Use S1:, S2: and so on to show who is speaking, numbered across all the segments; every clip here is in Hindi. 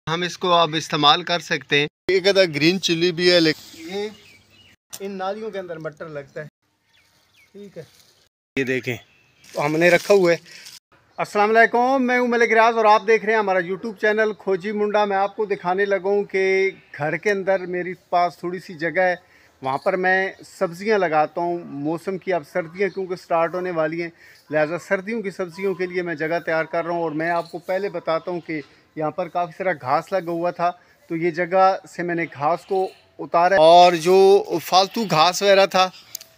S1: हम इसको अब इस्तेमाल कर सकते हैं। एक अदा ग्रीन चिल्ली भी है, लेकिन ये इन नालियों के अंदर मटर लगता है। ठीक है, ये देखें तो हमने रखा हुआ है। अस्सलाम वालेकुम, मैं हूं मलिक रियाज और आप देख रहे हैं हमारा यूट्यूब चैनल खोजी मुंडा। मैं आपको दिखाने लगा हूं कि घर के अंदर मेरे पास थोड़ी सी जगह है, वहाँ पर मैं सब्ज़ियाँ लगाता हूँ। मौसम की अब सर्दियाँ क्योंकि स्टार्ट होने वाली हैं, लिहाजा सर्दियों की सब्ज़ियों के लिए मैं जगह तैयार कर रहा हूँ। और मैं आपको पहले बताता हूँ कि यहाँ पर काफ़ी सारा घास लगा हुआ था, तो ये जगह से मैंने घास को उतारा और जो फालतू घास वगैरह था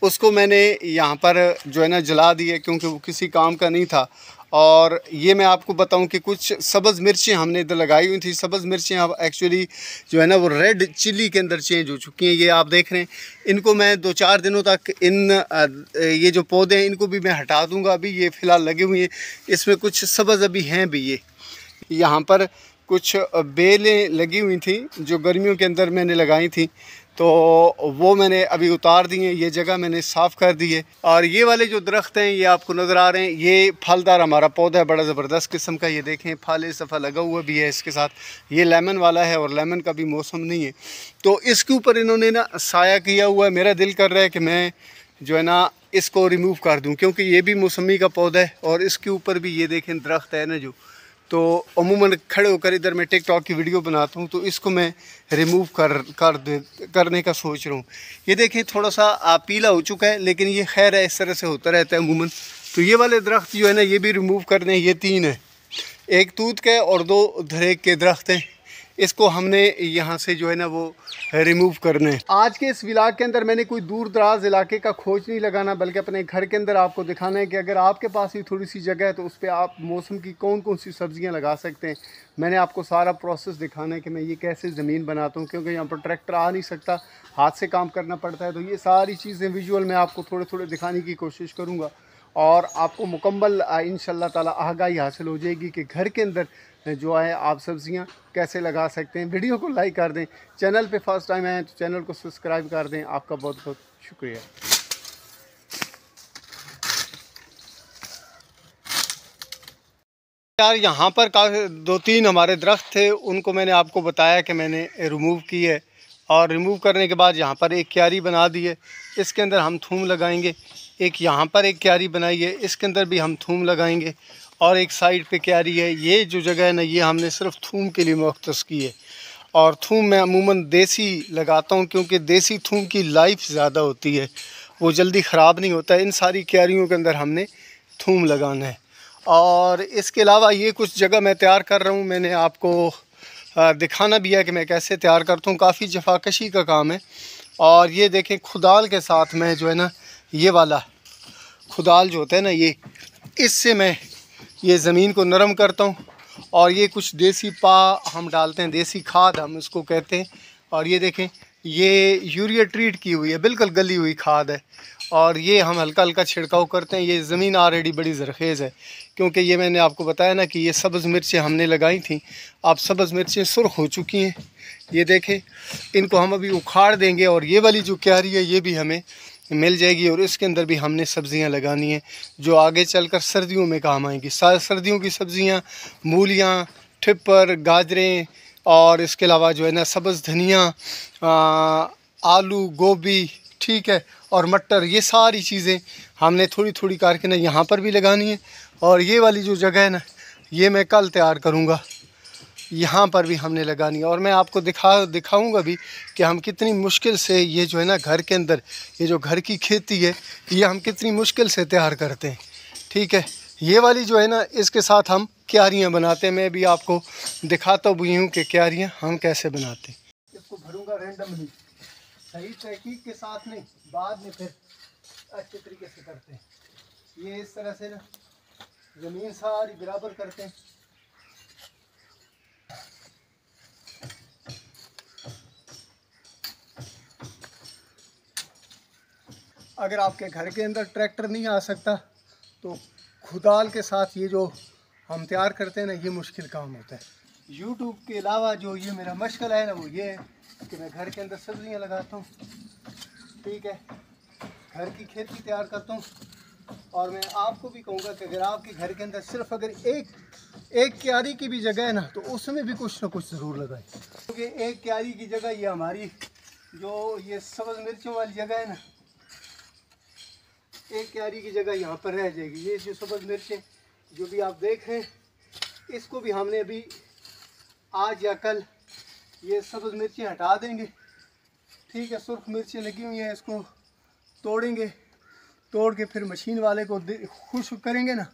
S1: उसको मैंने यहाँ पर जो है ना जला दिए, क्योंकि वो किसी काम का नहीं था। और ये मैं आपको बताऊं कि कुछ सब्ज़ मिर्चें हमने इधर लगाई हुई थी। सब्ज़ मिर्चें अब एक्चुअली जो है ना वो रेड चिल्ली के अंदर चेंज हो चुकी हैं। ये आप देख रहे हैं, इनको मैं 2-4 दिनों तक ये जो पौधे हैं इनको भी मैं हटा दूंगा। अभी ये फ़िलहाल लगे हुए हैं, इसमें कुछ सब्ज़ अभी हैं भी। ये यहाँ पर कुछ बेलें लगी हुई थी जो गर्मियों के अंदर मैंने लगाई थी, तो वो मैंने अभी उतार दी हैं। ये जगह मैंने साफ़ कर दी है। और ये वाले जो दरख्त हैं ये आपको नज़र आ रहे हैं, ये फलदार हमारा पौधा है, बड़ा ज़बरदस्त किस्म का। ये देखें फल इस दफ़ा लगा हुआ भी है इसके साथ। ये लेमन वाला है और लेमन का भी मौसम नहीं है, तो इसके ऊपर इन्होंने ना साया किया हुआ है। मेरा दिल कर रहा है कि मैं जो है ना इसको रिमूव कर दूँ, क्योंकि ये भी मौसमी का पौधा है और इसके ऊपर भी ये देखें दरख्त है ना जो, तो अमूमन खड़े होकर इधर मैं टिकटॉक की वीडियो बनाता हूँ, तो इसको मैं रिमूव करने का सोच रहा हूँ। ये देखिए थोड़ा सा पीला हो चुका है, लेकिन ये खैर है, इस तरह से होता रहता है अमूमन। तो ये वाले दरख्त जो है ना ये भी रिमूव करने, ये 3 है, एक तूत के और 2 धरेक के दरख्त हैं। इसको हमने यहाँ से जो है ना वो रिमूव करने। आज के इस व्लॉग के अंदर मैंने कोई दूर दराज इलाके का खोज नहीं लगाना, बल्कि अपने घर के अंदर आपको दिखाना है कि अगर आपके पास भी थोड़ी सी जगह है तो उस पर आप मौसम की कौन कौन सी सब्ज़ियाँ लगा सकते हैं। मैंने आपको सारा प्रोसेस दिखाना है कि मैं ये कैसे ज़मीन बनाता हूँ, क्योंकि यहाँ पर ट्रैक्टर आ नहीं सकता, हाथ से काम करना पड़ता है। तो ये सारी चीज़ें विजुअल मैं आपको थोड़े थोड़े दिखाने की कोशिश करूँगा और आपको मुकम्मल इंशाअल्लाह ताला आगाही हासिल हो जाएगी कि घर के अंदर जो है आप सब्ज़ियाँ कैसे लगा सकते हैं। वीडियो को लाइक कर दें, चैनल पे फर्स्ट टाइम आए तो चैनल को सब्सक्राइब कर दें। आपका बहुत बहुत शुक्रिया। यार यहाँ पर काफ़ी 2-3 हमारे दरख्त थे, उनको मैंने आपको बताया कि मैंने रिमूव की है। और रिमूव करने के बाद यहाँ पर एक क्यारी बना दी है, इसके अंदर हम थूम लगाएंगे। एक यहाँ पर एक क्यारी बनाई है, इसके अंदर भी हम थूम लगाएंगे। और एक साइड पे क्यारी है। ये जो जगह है ना ये हमने सिर्फ थूम के लिए मुख्तस की है। और थूम मैं अमूमन देसी लगाता हूँ, क्योंकि देसी थूम की लाइफ ज़्यादा होती है, वो जल्दी ख़राब नहीं होता है। इन सारी क्यारियों के अंदर हमने थूम लगाना है। और इसके अलावा ये कुछ जगह मैं तैयार कर रहा हूँ, मैंने आपको दिखाना भी है कि मैं कैसे तैयार करता हूँ। काफ़ी जफाकशी का काम है। और ये देखें खुदाल के साथ मैं जो है ना ये वाला खुदाल जो होता है ना ये, इससे मैं ये ज़मीन को नरम करता हूँ। और ये कुछ देसी हम डालते हैं, देसी खाद हम इसको कहते हैं। और ये देखें ये यूरिया ट्रीट की हुई है, बिल्कुल गली हुई खाद है। और ये हम हल्का हल्का छिड़काव करते हैं। ये ज़मीन ऑलरेडी बड़ी ज़रखेज़ है, क्योंकि ये मैंने आपको बताया ना कि ये सब्ज़ मिर्चें हमने लगाई थी। अब सब्ज़ मिर्चें सुर्ख हो चुकी हैं, ये देखें। इनको हम अभी उखाड़ देंगे और ये वाली जो क्यारी है ये भी हमें मिल जाएगी। और इसके अंदर भी हमने सब्ज़ियां लगानी है जो आगे चलकर सर्दियों में काम आएंगी। सर्दियों की सब्ज़ियां मूलियां, ठिप्पर, गाजरें और इसके अलावा जो है ना सब्ज़ धनिया, आलू, गोभी, ठीक है, और मटर, ये सारी चीज़ें हमने थोड़ी थोड़ी करके ना यहाँ पर भी लगानी है। और ये वाली जो जगह है ना ये मैं कल तैयार करूँगा, यहाँ पर भी हमने लगानी है। और मैं आपको दिखाऊंगा भी कि हम कितनी मुश्किल से ये जो है ना घर के अंदर ये जो घर की खेती है ये हम कितनी मुश्किल से तैयार करते हैं। ठीक है, ये वाली जो है ना इसके साथ हम क्यारियाँ बनाते हैं। मैं भी आपको दिखाता भी हूँ कि क्यारियाँ हम कैसे बनाते हैं। इसको भरूँगा रैंडमली, सही तहकीक के साथ नहीं, बाद में फिर अच्छे तरीके से करते हैं। ये इस तरह से ना ज़मीन सारी बराबर करते हैं। अगर आपके घर के अंदर ट्रैक्टर नहीं आ सकता तो खुदाल के साथ ये जो हम तैयार करते हैं ना ये मुश्किल काम होता है। यूट्यूब के अलावा जो ये मेरा मशगल है ना वो ये है कि मैं घर के अंदर सब्जियां लगाता हूँ, ठीक है, घर की खेती तैयार करता हूँ। और मैं आपको भी कहूँगा कि अगर आपके घर के अंदर सिर्फ अगर एक एक क्यारी की भी जगह है ना, तो उसमें भी कुछ ना कुछ ज़रूर लगाएं, क्योंकि एक क्यारी की जगह ये हमारी जो ये सब्ज़ मिर्चों वाली जगह है ना, एक क्यारी की जगह यहाँ पर रह जाएगी। ये जो सब्ज़ मिर्चें जो भी आप देख रहे हैं, इसको भी हमने अभी आज या कल ये सब्ज़ मिर्चें हटा देंगे। ठीक है, सुर्ख मिर्चें लगी हुई हैं, इसको तोड़ेंगे, तोड़ के फिर मशीन वाले को खुश्क करेंगे ना,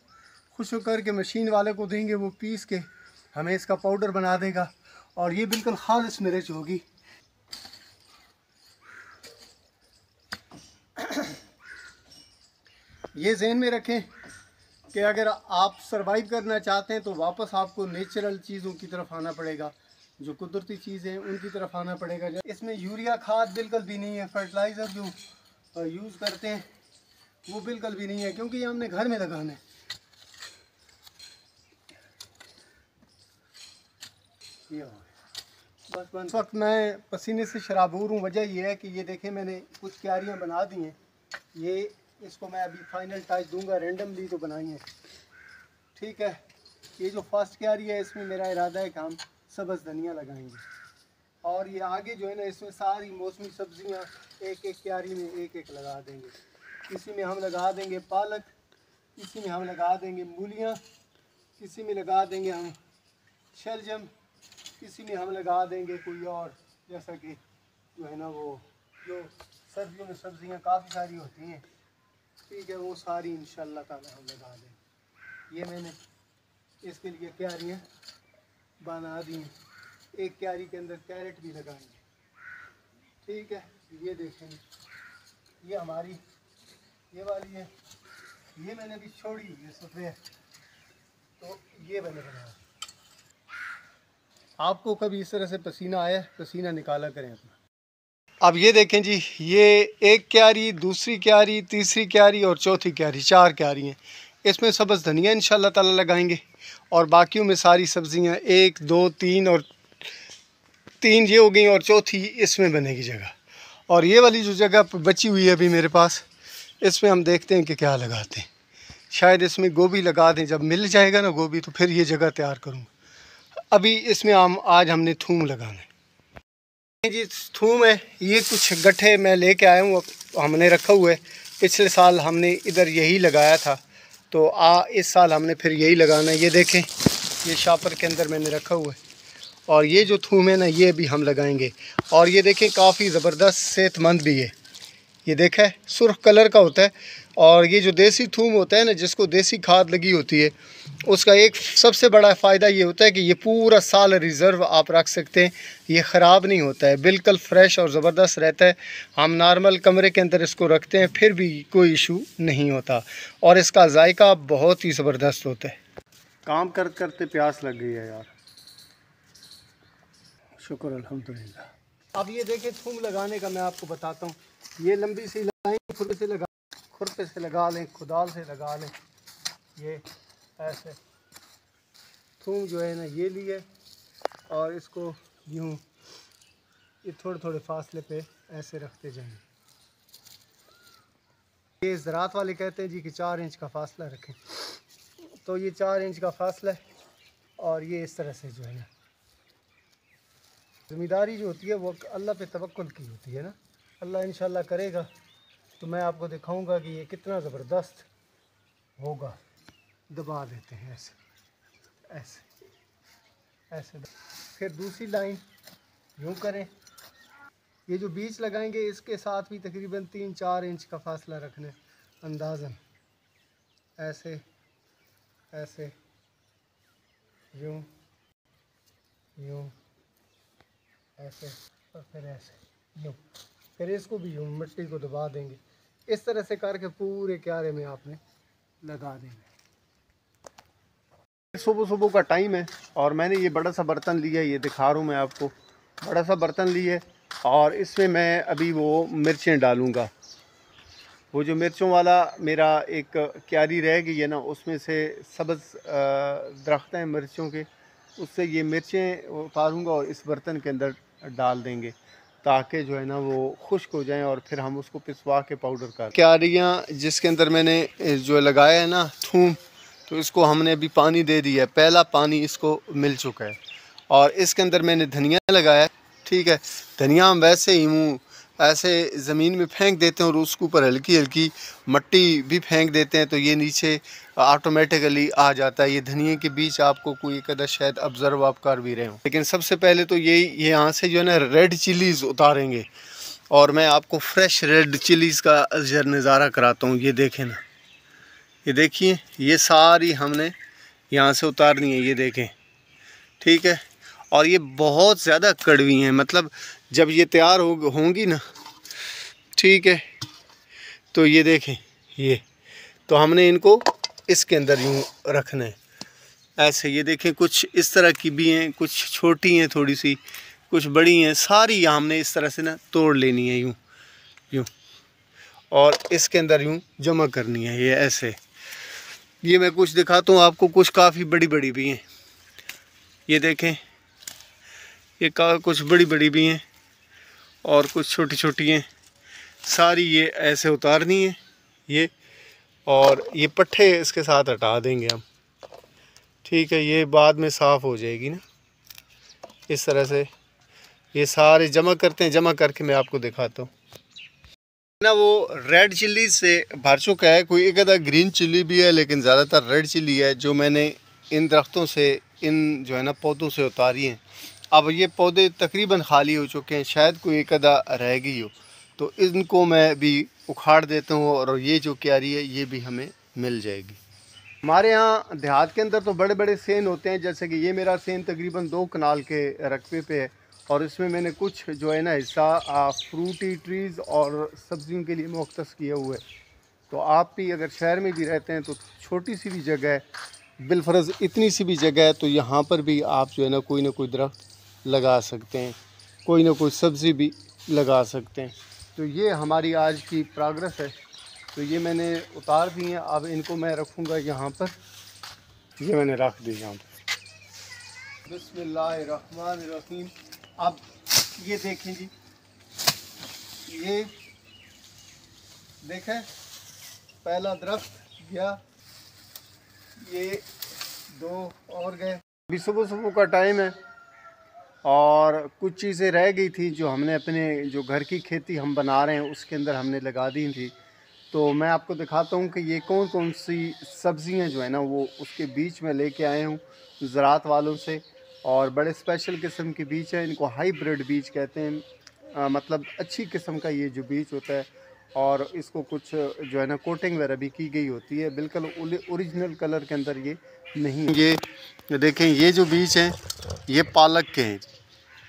S1: खुश्क करके मशीन वाले को देंगे, वो पीस के हमें इसका पाउडर बना देगा और ये बिल्कुल खालिस मिर्च होगी। ये ज़हन में रखें कि अगर आप सरवाइव करना चाहते हैं तो वापस आपको नेचुरल चीज़ों की तरफ आना पड़ेगा, जो कुदरती चीज़ें हैं उनकी तरफ आना पड़ेगा। इसमें यूरिया खाद बिल्कुल भी नहीं है, फर्टिलाइज़र जो यूज़ करते हैं वो बिल्कुल भी नहीं है, क्योंकि ये हमने घर में लगाना है। ये बस इस वक्त मैं पसीने से शराबूर हूँ। वजह यह है कि ये देखें मैंने कुछ क्यारियाँ बना दी हैं, ये इसको मैं अभी फाइनल टच दूंगा, रेंडमली तो बनाई है। ठीक है, ये जो फर्स्ट क्यारी है इसमें मेरा इरादा है कि हम सब्ज़ धनिया लगाएंगे, और ये आगे जो है ना इसमें सारी मौसमी सब्ज़ियाँ एक एक क्यारी में एक एक लगा देंगे। किसी में हम लगा देंगे पालक, किसी में हम लगा देंगे मूलियाँ, किसी में लगा देंगे हम शलजम, किसी में हम लगा देंगे कोई और, जैसा कि जो है ना वो जो सर्दियों में सब्ज़ियाँ काफ़ी सारी होती हैं। ठीक है, वो सारी इंशाअल्लाह ताला हम लगा देंगे। ये मैंने इसके लिए क्यारियाँ बना दी हैं। एक क्यारी के अंदर कैरेट भी लगाएंगे। ठीक है, ये देखेंगे, ये हमारी ये वाली है, ये मैंने अभी छोड़ी हुई है सफ़ेद, तो ये मैंने बनाया। आपको कभी इस तरह से पसीना आया, पसीना निकाला करें अपना। अब ये देखें जी, ये एक क्यारी, दूसरी क्यारी, तीसरी क्यारी और चौथी क्यारी, 4 क्यारी हैं। इसमें सब्ज़ धनिया इंशाअल्लाह ताला लगाएंगे और बाकियों में सारी सब्ज़ियाँ 1 2 3 और 3 ये हो गई और चौथी इसमें बनेगी जगह। और ये वाली जो जगह बची हुई है अभी मेरे पास, इसमें हम देखते हैं कि क्या लगाते हैं। शायद इसमें गोभी लगा दें, जब मिल जाएगा ना गोभी तो फिर ये जगह तैयार करूँगा। अभी इसमें आज हमने थूम लगाना है जी। थूम है, ये कुछ गट्ठे मैं लेके आया हूँ, हमने रखा हुआ है। पिछले साल हमने इधर यही लगाया था, तो इस साल हमने फिर यही लगाना है। ये देखें, ये शापर के अंदर मैंने रखा हुआ है, और ये जो थूम है ना ये भी हम लगाएंगे। और ये देखें काफ़ी ज़बरदस्त सेहतमंद भी है। ये देखें सुर्ख कलर का होता है, और ये जो देसी थूम होता है ना, जिसको देसी खाद लगी होती है, उसका एक सबसे बड़ा फ़ायदा ये होता है कि ये पूरा साल रिज़र्व आप रख सकते हैं, ये ख़राब नहीं होता है, बिल्कुल फ्रेश और ज़बरदस्त रहता है। हम नॉर्मल कमरे के अंदर इसको रखते हैं फिर भी कोई इशू नहीं होता, और इसका जायका बहुत ही ज़बरदस्त होता है। काम करते प्यास लग गई है यार, शुक्र अल्हम्दुलिल्लाह। अब ये देखें थूम लगाने का मैं आपको बताता हूँ। ये लंबी सी लाइन खुरपे से लगा लें, खुदाल से लगा लें। ये ऐसे थूम जो है ना ये लिए, और इसको यूँ ये थोड़े थोड़े फासले पे ऐसे रखते जाएंगे। ये ज़राअत वाले कहते हैं जी कि 4 इंच का फासला रखें, तो ये 4 इंच का फासला है। और ये इस तरह से जो है ना, ज़िम्मेदारी जो होती है वो अल्लाह पे तवक्कुल की होती है ना। अल्लाह इंशाअल्लाह करेगा तो मैं आपको दिखाऊंगा कि ये कितना ज़बरदस्त होगा। दबा देते हैं ऐसे ऐसे ऐसे, फिर दूसरी लाइन यूँ करें। ये जो बीच लगाएंगे इसके साथ भी तकरीबन 3-4 इंच का फासला रखना है अंदाज़न। ऐसे ऐसे यूँ यूँ ऐसे, और फिर ऐसे यूँ, फिर इसको भी यूँ मिट्टी को दबा देंगे। इस तरह से करके पूरे क्यारे में आपने लगा देंगे। सुबह सुबह का टाइम है, और मैंने ये बड़ा सा बर्तन लिया है, ये दिखा रहा हूँ मैं आपको, बड़ा सा बर्तन लिए, और इसमें मैं अभी वो मिर्चें डालूँगा। वो जो मिर्चों वाला मेरा एक क्यारी रह गई है ना, उसमें से सब्ज़ दरख्त हैं मिर्चों के, उससे ये मिर्चें उतारूँगा और इस बर्तन के अंदर डाल देंगे, ताकि जो है ना वो खुश्क हो जाएं, और फिर हम उसको पिसवा के पाउडर कर। क्यारियाँ जिसके अंदर मैंने जो लगाया है ना थूम, तो इसको हमने अभी पानी दे दिया है, पहला पानी इसको मिल चुका है। और इसके अंदर मैंने धनिया लगाया है, ठीक है। धनिया हम वैसे ही यूँ ऐसे ज़मीन में फेंक देते हैं और उसके ऊपर हल्की हल्की मट्टी भी फेंक देते हैं, तो ये नीचे ऑटोमेटिकली आ जाता है। ये धनिए के बीच आपको कोई कदा शायद ऑब्ज़र्व आप कर भी रहे हो। लेकिन सबसे पहले तो ये यहाँ से जो है ना रेड चिलीज़ उतारेंगे, और मैं आपको फ्रेश रेड चिलीज़ का नज़ारा कराता हूँ। ये देखें ना, ये देखिए, ये सारी हमने यहाँ से उतारनी है, ये देखें, ठीक है। और ये बहुत ज़्यादा कड़वी हैं, मतलब जब ये तैयार होंगी ना, ठीक है, तो ये देखें, ये तो हमने इनको इसके अंदर यूँ रखना है ऐसे। ये देखें, कुछ इस तरह की भी हैं, कुछ छोटी हैं थोड़ी सी, कुछ बड़ी हैं, सारी हमने इस तरह से ना तोड़ लेनी है यूँ यूँ, और इसके अंदर यूँ जमा करनी है ये ऐसे। ये मैं कुछ दिखाता हूँ आपको, कुछ काफ़ी बड़ी बड़ी भी हैं, ये देखें, ये कुछ बड़ी बड़ी भी हैं और कुछ छोटी छोटी हैं। सारी ये ऐसे उतारनी है ये, और ये पट्टे इसके साथ हटा देंगे हम, ठीक है। ये बाद में साफ़ हो जाएगी ना, इस तरह से ये सारे जमा करते हैं। जमा करके मैं आपको दिखाता हूँ ना। वो रेड चिल्ली से भर चुका है, कोई एक आधा ग्रीन चिल्ली भी है, लेकिन ज़्यादातर रेड चिल्ली है जो मैंने इन दरख्तों से, इन जो है ना पौधों से उतारी हैं। अब ये पौधे तकरीबन खाली हो चुके हैं, शायद कोई एक आधा रह गई हो, तो इनको मैं भी उखाड़ देता हूँ, और ये जो क्यारी है ये भी हमें मिल जाएगी। हमारे यहाँ देहात के अंदर तो बड़े बड़े सेन होते हैं, जैसे कि ये मेरा सेन तकरीबन 2 कनाल के रकबे पे है, और इसमें मैंने कुछ जो है ना हिस्सा फ्रूटी ट्रीज़ और सब्जियों के लिए मुख्तस किए हुए। तो आप भी अगर शहर में भी रहते हैं तो छोटी सी भी जगह है, बिलफर्ज इतनी सी भी जगह है, तो यहाँ पर भी आप जो है ना कोई दरख्त लगा सकते हैं, कोई ना कोई सब्ज़ी भी लगा सकते हैं। तो ये हमारी आज की प्रोग्रेस है। तो ये मैंने उतार दी हैं, अब इनको मैं रखूँगा यहाँ पर। ये मैंने रख दी यहाँ पर। बिस्मिल्लाहिर्रहमानिर्रहीम। अब ये देखें जी, ये देखें, पहला दरख्त गया, ये 2 और गए। अभी सुबह सुबह का टाइम है, और कुछ चीज़ें रह गई थी जो हमने अपने जो घर की खेती हम बना रहे हैं उसके अंदर हमने लगा दी थी। तो मैं आपको दिखाता हूँ कि ये कौन कौन सी सब्ज़ियाँ जो है ना वो उसके बीज में लेके आए हूँ ज़रात वालों से, और बड़े स्पेशल किस्म के बीज हैं, इनको हाइब्रिड बीज कहते हैं। मतलब अच्छी किस्म का ये जो बीज होता है, और इसको कुछ जो है ना कोटिंग वगैरह भी की गई होती है, बिल्कुल ओरिजिनल कलर के अंदर ये नहीं। ये देखें, ये जो बीज हैं ये पालक के हैं,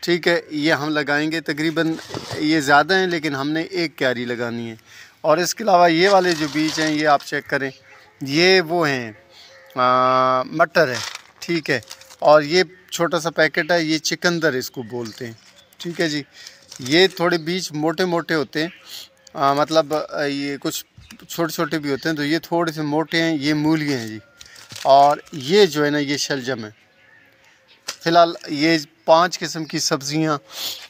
S1: ठीक है। ये हम लगाएंगे, तकरीबन ये ज़्यादा हैं लेकिन हमने एक क्यारी लगानी है। और इसके अलावा ये वाले जो बीज हैं ये आप चेक करें, ये वो हैं मटर है, ठीक है। और ये छोटा सा पैकेट है, ये चिकंदर इसको बोलते हैं, ठीक है जी। ये थोड़े बीज मोटे मोटे होते हैं, मतलब ये कुछ छोटे छोटे भी होते हैं, तो ये थोड़े से मोटे हैं। ये मूली हैं जी, और ये जो है ना ये शलजम है। फ़िलहाल ये 5 किस्म की सब्ज़ियाँ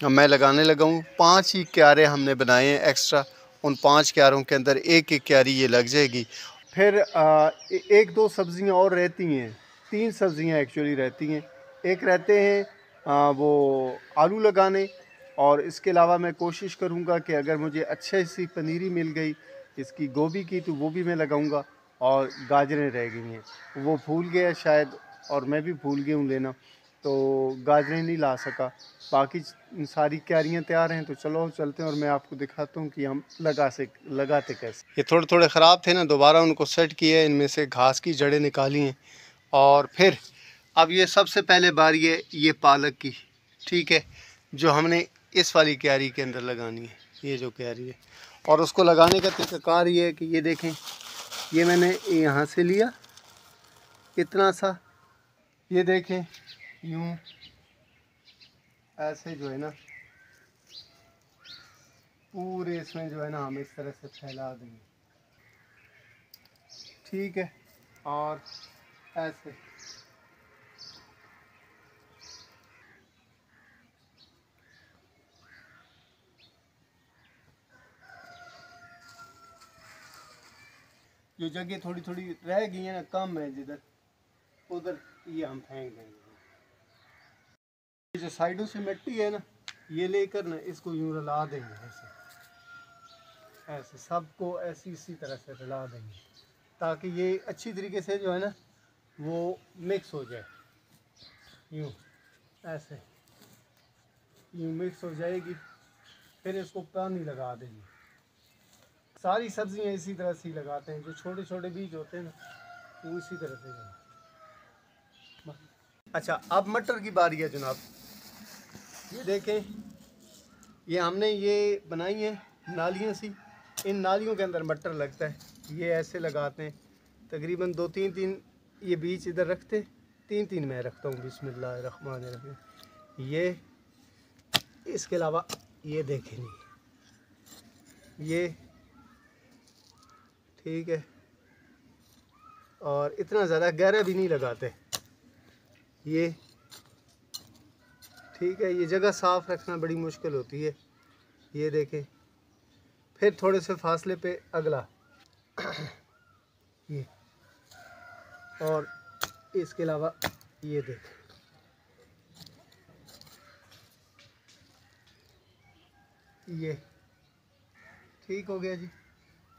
S1: मैं लगाने लगा हूँ। 5 ही क्यारे हमने बनाए हैं एक्स्ट्रा, उन 5 क्यारों के अंदर एक एक क्यारी ये लग जाएगी। फिर 1-2 सब्ज़ियाँ और रहती हैं, 3 सब्ज़ियाँ एक्चुअली रहती हैं। एक रहते हैं वो आलू लगाने, और इसके अलावा मैं कोशिश करूँगा कि अगर मुझे अच्छी सी पनीरी मिल गई इसकी गोभी की, तो वो भी मैं लगाऊँगा। और गाजरें रह गई हैं, वो भूल गया शायद, और मैं भी भूल गया हूँ लेना, तो गाजरें नहीं ला सका। बाकी सारी क्यारियाँ तैयार हैं, तो चलो चलते हैं और मैं आपको दिखाता हूँ कि हम लगाते कैसे। ये थोड़े थोड़े ख़राब थे ना, दोबारा उनको सेट किया, इनमें से घास की जड़ें निकाली हैं। और फिर अब ये सबसे पहले बारी है ये पालक की, ठीक है, जो हमने इस वाली क्यारी के अंदर लगानी है, ये जो क्यारी है। और उसको लगाने का तरीक़ाकार ये है कि ये देखें, ये मैंने यहाँ से लिया इतना सा, ये देखें यूँ ऐसे जो है ना पूरे इसमें जो है ना हम इस तरह से फैला देंगे, ठीक है। और ऐसे जो जगह थोड़ी थोड़ी रह गई है ना, कम है जिधर उधर ये हम फेंक देंगे। जो साइडों से मिट्टी है ना, ये लेकर ना इसको यूँ रला देंगे, ऐसे ऐसे सबको ऐसी इसी तरह से रला देंगे ताकि ये अच्छी तरीके से जो है ना वो मिक्स हो जाए। यूँ ऐसे यूँ मिक्स हो जाएगी, फिर इसको पानी लगा देंगे। सारी सब्जियां इसी तरह से लगाते हैं, जो छोटे छोटे बीज होते हैं ना वो इसी तरह से लगाते। अच्छा, अब मटर की बारी है जनाब। ये देखें, ये हमने ये बनाई है नालियाँ सी, इन नालियों के अंदर मटर लगता है। ये ऐसे लगाते हैं, तकरीबन 2-3 ये बीज इधर रखते, 3 मैं रखता हूँ। बिस्मिल्लाहिर्रहमानिर्रहीम। ये इसके अलावा ये देखें, ये ठीक है, और इतना ज़्यादा गहरा भी नहीं लगाते ये, ठीक है। ये जगह साफ़ रखना बड़ी मुश्किल होती है। ये देखें, फिर थोड़े से फासले पे अगला ये, और इसके अलावा ये देखें, ये ठीक हो गया जी।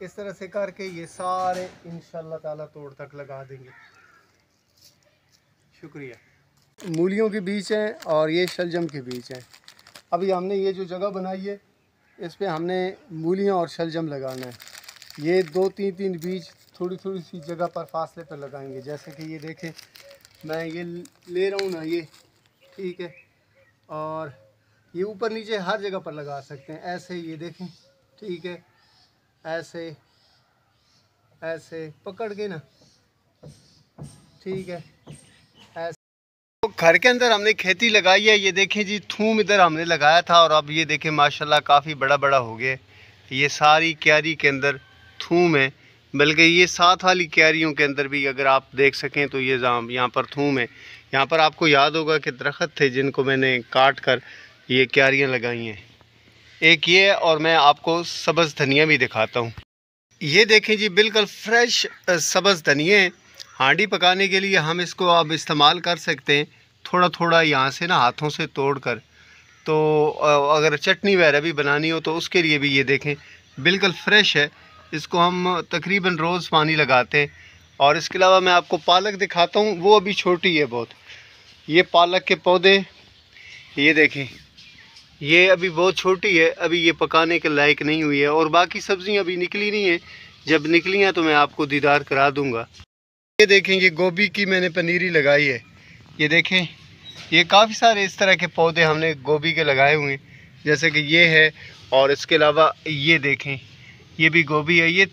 S1: इस तरह से करके ये सारे इंशाल्लाह ताला तोड़ तक लगा देंगे। शुक्रिया। मूलियों के बीज हैं और ये शलजम के बीज हैं। अभी हमने ये जो जगह बनाई है इस पे हमने मूलियाँ और शलजम लगाना है। ये 2-3 बीज थोड़ी थोड़ी सी जगह पर फासले पर लगाएंगे। जैसे कि ये देखें, मैं ये ले रहा हूँ ना, ये ठीक है, और ये ऊपर नीचे हर जगह पर लगा सकते हैं ऐसे। ये देखें, ठीक है, ऐसे ऐसे पकड़ के ना, ठीक है, ऐसे। तो घर के अंदर हमने खेती लगाई है। ये देखें जी, थूम इधर हमने लगाया था और अब ये देखें माशाल्लाह काफ़ी बड़ा बड़ा हो गया। ये सारी क्यारी के अंदर थूम है, बल्कि ये साथ वाली क्यारियों के अंदर भी अगर आप देख सकें तो ये यहाँ पर थूम है। यहाँ पर आपको याद होगा कि दरख्त थे जिनको मैंने काट कर ये क्यारियाँ लगाई हैं। एक ये, और मैं आपको सब्ज़ धनिया भी दिखाता हूँ। ये देखें जी, बिल्कुल फ्रेश सब्ज़ धनिया है। हांडी पकाने के लिए हम इसको अब इस्तेमाल कर सकते हैं। थोड़ा थोड़ा यहाँ से ना हाथों से तोड़ कर, तो अगर चटनी वगैरह भी बनानी हो तो उसके लिए भी ये देखें बिल्कुल फ्रेश है। इसको हम तकरीबन रोज़ पानी लगाते हैं। और इसके अलावा मैं आपको पालक दिखाता हूँ, वो अभी छोटी है बहुत। ये पालक के पौधे ये देखें, ये अभी बहुत छोटी है, अभी ये पकाने के लायक नहीं हुई है। और बाकी सब्ज़ियाँ अभी निकली नहीं है, जब निकली हैं तो मैं आपको दीदार करा दूँगा। ये देखें, ये गोभी की मैंने पनीरी लगाई है। ये देखें, ये काफ़ी सारे इस तरह के पौधे हमने गोभी के लगाए हुए हैं, जैसे कि ये है। और इसके अलावा ये देखें, ये भी गोभी है। ये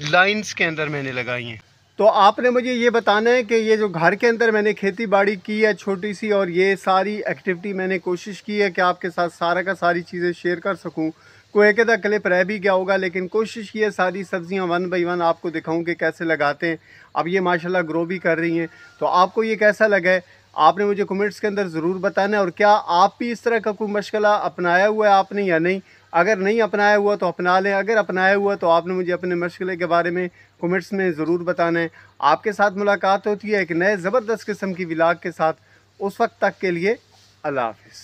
S1: लाइन्स के अंदर मैंने लगाई हैं। तो आपने मुझे ये बताना है कि ये जो घर के अंदर मैंने खेती बाड़ी की है छोटी सी, और ये सारी एक्टिविटी मैंने कोशिश की है कि आपके साथ सारी चीज़ें शेयर कर सकूं। कोई एक आधा क्लिप रह भी गया होगा, लेकिन कोशिश की है सारी सब्जियां 1 बाई 1 आपको दिखाऊं कि कैसे लगाते हैं। अब ये माशाल्लाह ग्रो भी कर रही हैं। तो आपको ये कैसा लगा है, आपने मुझे कमेंट्स के अंदर ज़रूर बताना है। और क्या आप भी इस तरह का कोई मशगला अपनाया हुआ है आपने या नहीं? अगर नहीं अपनाया हुआ तो अपना लें, अगर अपनाया हुआ तो आपने मुझे अपने मशगले के बारे में कमेंट्स में ज़रूर बताना है। आपके साथ मुलाकात होती है एक नए ज़बरदस्त किस्म की व्लॉग के साथ। उस वक्त तक के लिए अल्लाह हाफ़िज़।